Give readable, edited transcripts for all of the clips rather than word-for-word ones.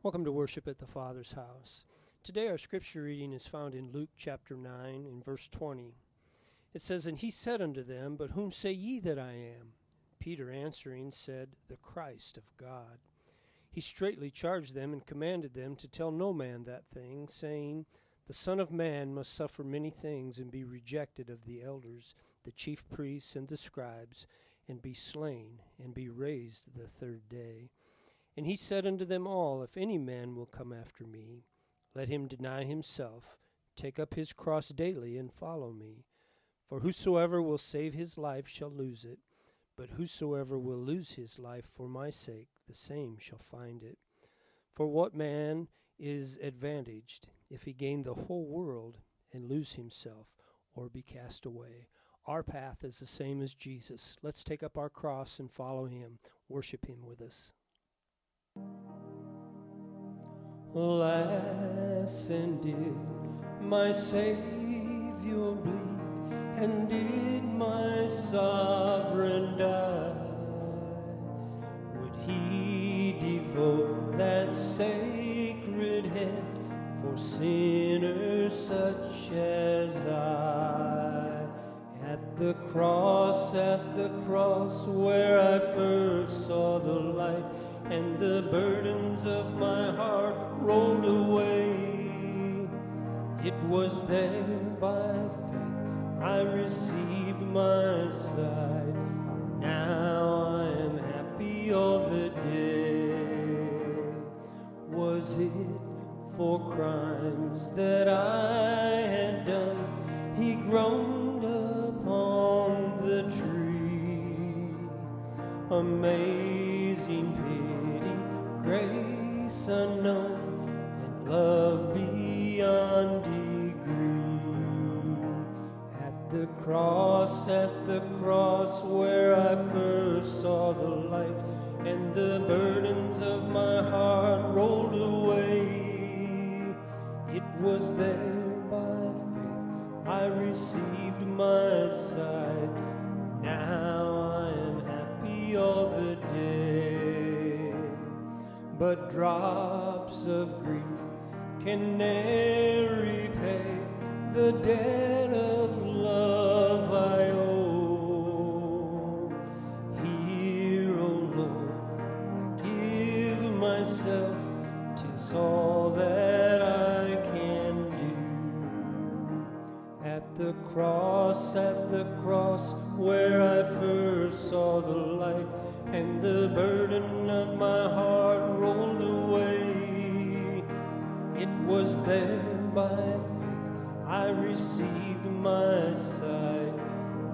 Welcome to worship at the Father's house. Today our scripture reading is found in Luke chapter 9 in verse 20. It says, "And he said unto them, But whom say ye that I am? Peter answering said, The Christ of God. He straitly charged them and commanded them to tell no man that thing, saying, The Son of Man must suffer many things and be rejected of the elders, the chief priests, and the scribes, and be slain, and be raised the third day. And he said unto them all, If any man will come after me, let him deny himself, take up his cross daily, and follow me. For whosoever will save his life shall lose it, but whosoever will lose his life for my sake, the same shall find it. For what man is advantaged, if he gain the whole world and lose himself, or be cast away?" Our path is the same as Jesus. Let's take up our cross and follow him. Worship him with us. Alas, and did my Savior bleed, and did my sovereign die? Would he devote that sacred head for sinners such as I? At the cross, where I first saw the light, and the burdens of my heart rolled away. It was there by faith I received my sight. Now I am happy all the day. Was it for crimes that I had done he groaned upon the tree? Amazing pity, grace unknown, and love beyond degree. At the cross, where I first saw the light, and the burdens of my heart rolled away. It was there by faith I received my sight. Now I am happy all the day. But drops of grief can ne'er repay the debt of love I owe. Here, O Lord, I give myself, 'tis all that I can do. At the cross, where I first saw the light, and the burden of my heart rolled away. It was there by faith I received my sight.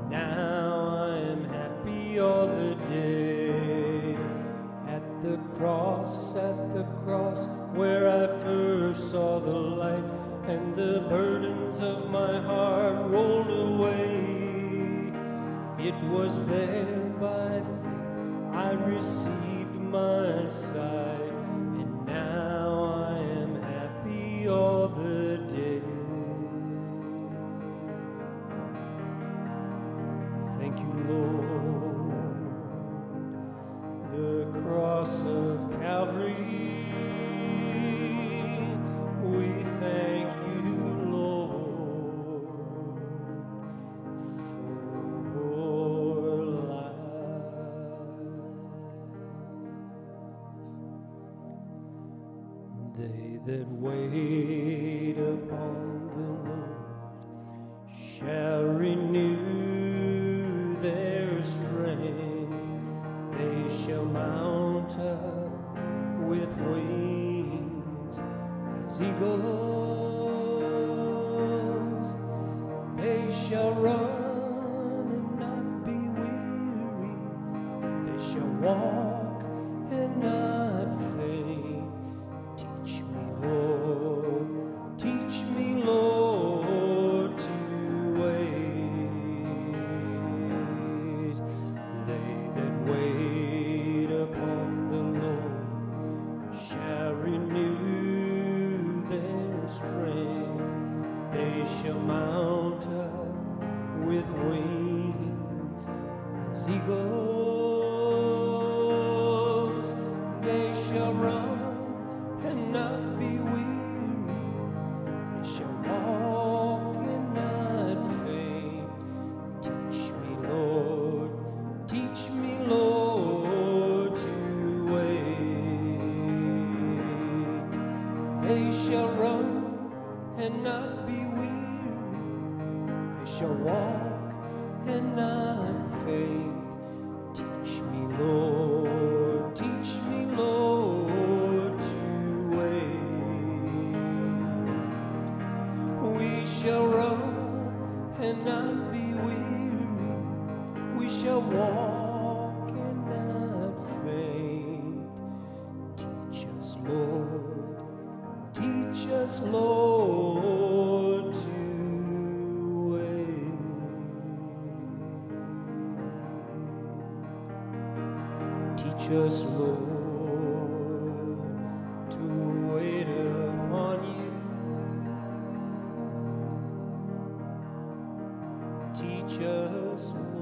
Now I am happy all the day. At the cross, where I first saw the light, and the burdens of my heart rolled away. It was there by faith I received my sight, and now I am happy all the day. Thank you, Lord. The cross of Calvary, we thank you, Lord, for life. They that wait upon the Lord shall renew their strength. They shall mount up with wings as eagles. They shall run and not be weary. They shall walk and not faint. Teach me, Lord, to wait. They that wait upon the Lord shall renew their strength. shall run and not be weary. They shall walk and not faint. Teach me, Lord, to wait. We shall run and not be weary. We shall walk and not faint. Teach us, Lord, to wait. Teach us, Lord, to wait upon you. Teach us, Lord,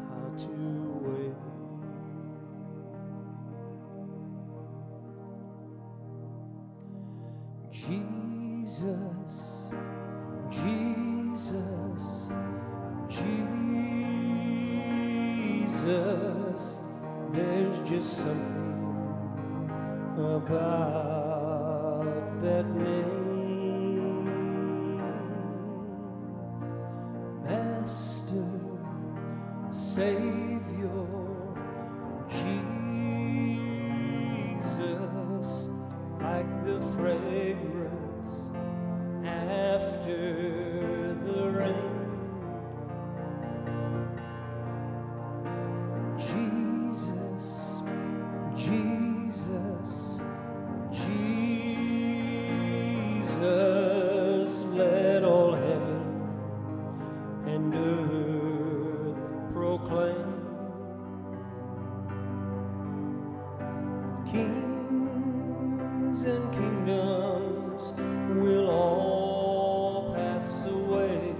how to wait. Jesus, Jesus, Jesus, there's just something about that name. Master, Savior, Jesus, like the fragrance after the rain. Jesus, Jesus, Jesus, let all heaven and earth proclaim. Kings and kingdoms will all pass away,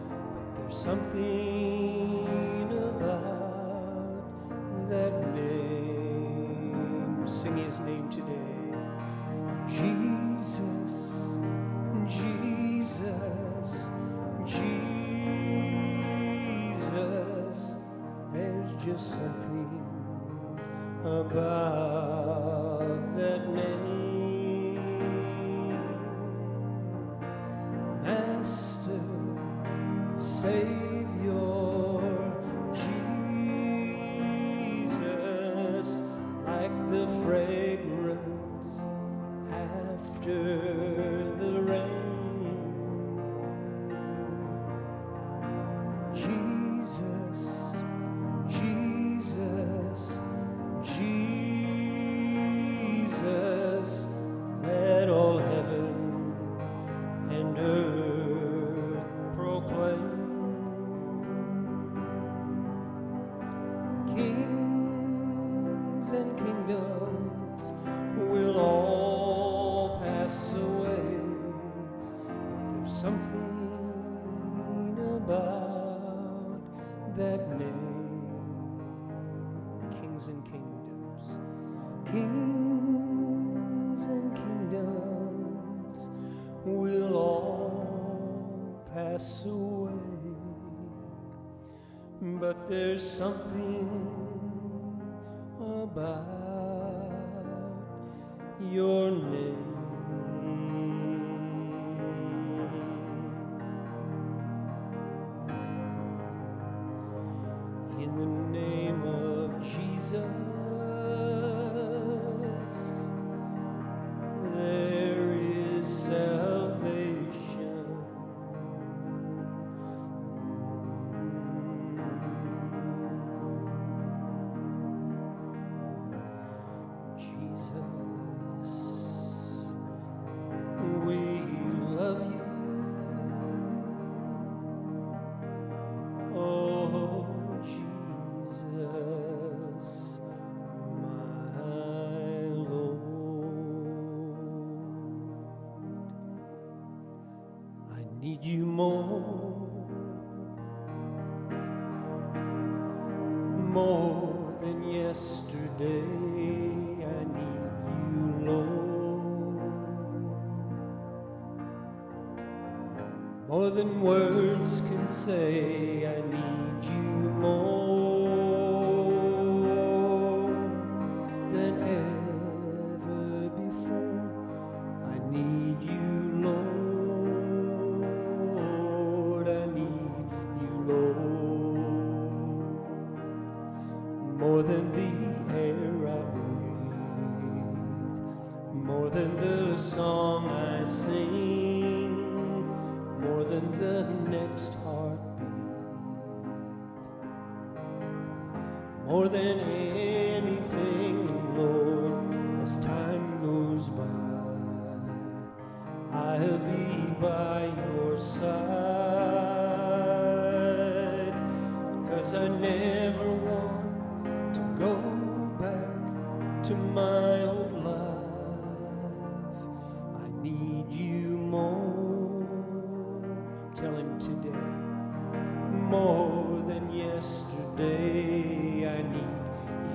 but there's something about that name. Sing his name today. Jesus, Jesus, Jesus, there's just something about that name. Master, Savior, Jesus, like the fragrance after the rain. Jesus, Jesus, Jesus, let all heaven and earth proclaim. Kings and kingdoms will all pass away, but there's something about that name. Kings and kingdoms, kings and kingdoms will all pass away, but there's something about your name. In the name of Jesus, there is salvation. Jesus, we love you. Oh, Jesus, my Lord, I need you more than yesterday. I need you, Lord, more than words can say. I need you more. more than the air I breathe, more than the song I sing, more than the next heartbeat, more than anything, Lord, as time goes by, I'll be by your side, 'cause I never want to go back to my old life. I need you more, tell him today, more than yesterday. I need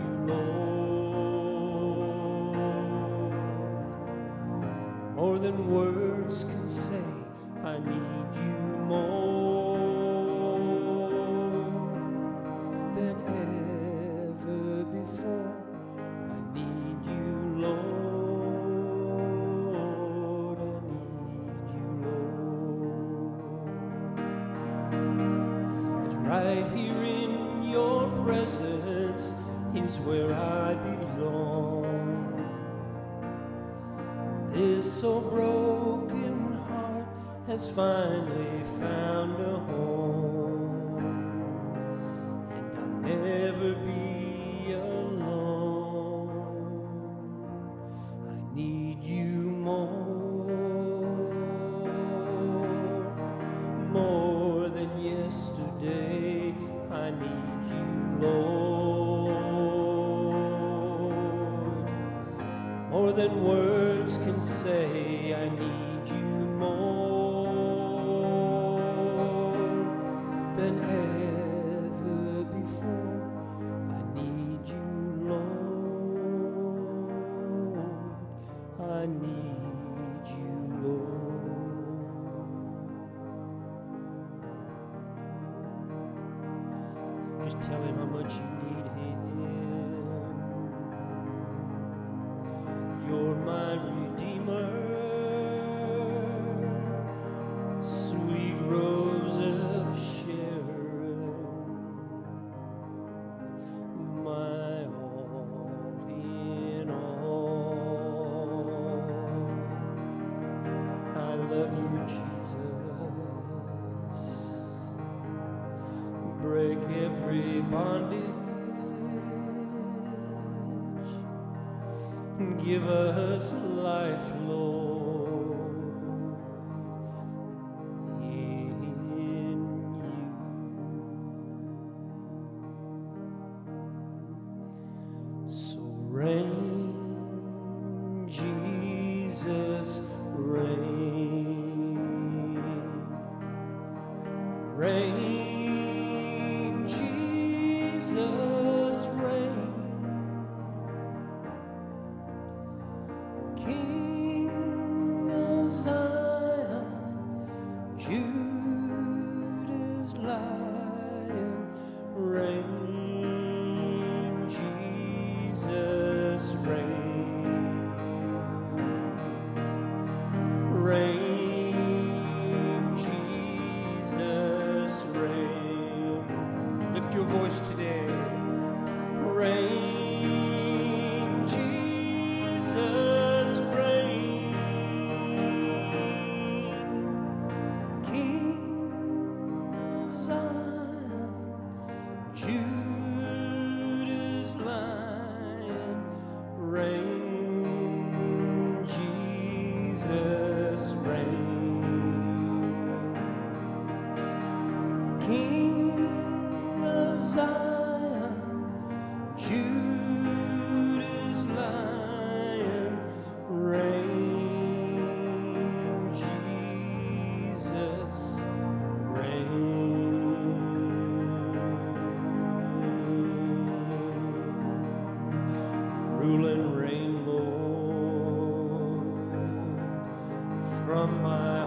you, Lord, more than words can say. I need you more than ever before. I need you, Lord. I need you, Lord. 'Cause right here in your presence is where I belong. This so broken heart has finally found a home, and I'll never be alone. I need you more than yesterday. I need you, Lord, more than words can say. I need you more than ever before. I need you, Lord. I need you, Lord. Just tell him how much you need him. You're my Redeemer, sweet Rose of Sharon, my all in all. I love you, Jesus. Break every bondage, give us life, Lord, in you. So reign, Jesus, reign. Reign, Jesus, reign. King of Zion, Judah's Lion, reign, Jesus, reign. Reign, Jesus, reign. Lift your voice today. Reign, Jesus, reign. King of Zion, Judah's Lion, reign, Jesus, reign. King of Zion, Judah's Lion, reign, Jesus, reign. Rule and reign, Lord, from my